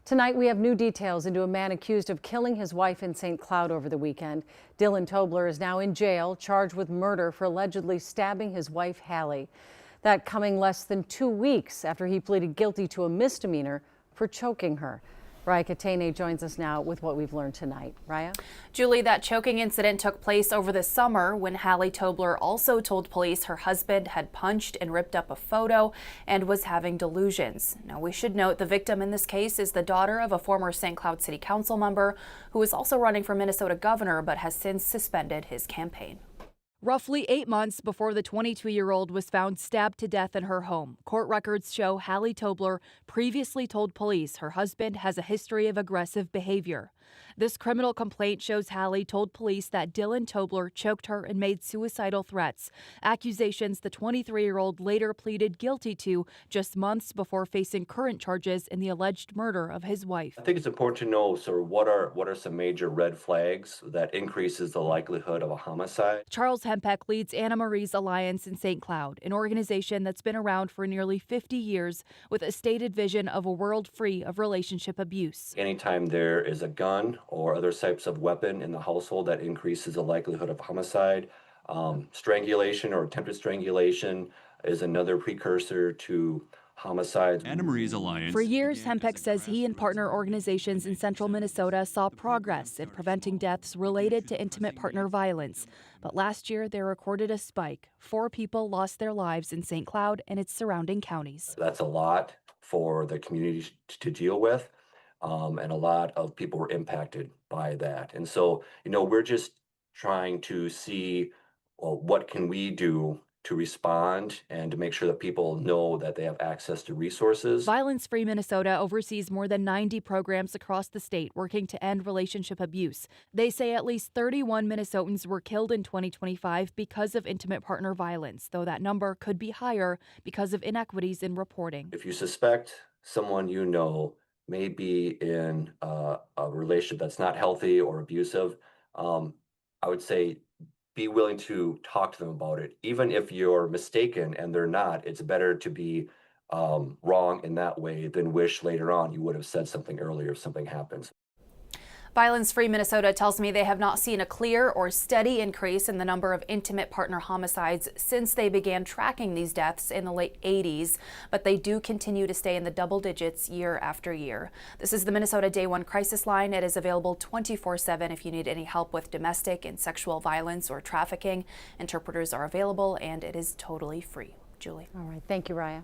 Tonight, we have new details into a man accused of killing his wife in St. Cloud over the weekend. Dylan Tobler is now in jail, charged with murder for allegedly stabbing his wife, Hallie. That coming less than 2 weeks after he pleaded guilty to a misdemeanor for choking her. Raya Katene joins us now with what we've learned tonight. Raya? Julie, that choking incident took place over the summer when Hallie Tobler also told police her husband had punched and ripped up a photo and was having delusions. Now, we should note the victim in this case is the daughter of a former St. Cloud City Council member who is also running for Minnesota governor but has since suspended his campaign. Roughly 8 months before the 22-year-old was found stabbed to death in her home, court records show Hallie Tobler previously told police her husband has a history of aggressive behavior. This criminal complaint shows Hallie told police that Dylan Tobler choked her and made suicidal threats, accusations the 23-year-old later pleaded guilty to just months before facing current charges in the alleged murder of his wife. I think it's important to know sort of what are some major red flags that increases the likelihood of a homicide. Charles Hempek leads Anna Marie's Alliance in St. Cloud, an organization that's been around for nearly 50 years with a stated vision of a world free of relationship abuse. Anytime there is a gun or other types of weapon in the household, that increases the likelihood of homicide. Strangulation or attempted strangulation is another precursor to homicides. Anna Marie's Alliance. For years, Hempek says he and partner organizations in central Minnesota saw progress in preventing deaths related to intimate partner violence. But last year, they recorded a spike. 4 people lost their lives in St. Cloud and its surrounding counties. That's a lot for the community to deal with, and a lot of people were impacted by that. And so, we're just trying to see, well, what can we do to respond and to make sure that people know that they have access to resources. Violence Free Minnesota oversees more than 90 programs across the state working to end relationship abuse. They say at least 31 Minnesotans were killed in 2025 because of intimate partner violence, though that number could be higher because of inequities in reporting. If you suspect someone may be in a relationship that's not healthy or abusive, I would say be willing to talk to them about it. Even if you're mistaken and they're not, it's better to be wrong in that way than wish later on you would have said something earlier if something happens. Violence Free Minnesota tells me they have not seen a clear or steady increase in the number of intimate partner homicides since they began tracking these deaths in the late 80s, but they do continue to stay in the double digits year after year. This is the Minnesota Day One Crisis Line. It is available 24/7 if you need any help with domestic and sexual violence or trafficking. Interpreters are available and it is totally free. Julie. All right. Thank you, Raya.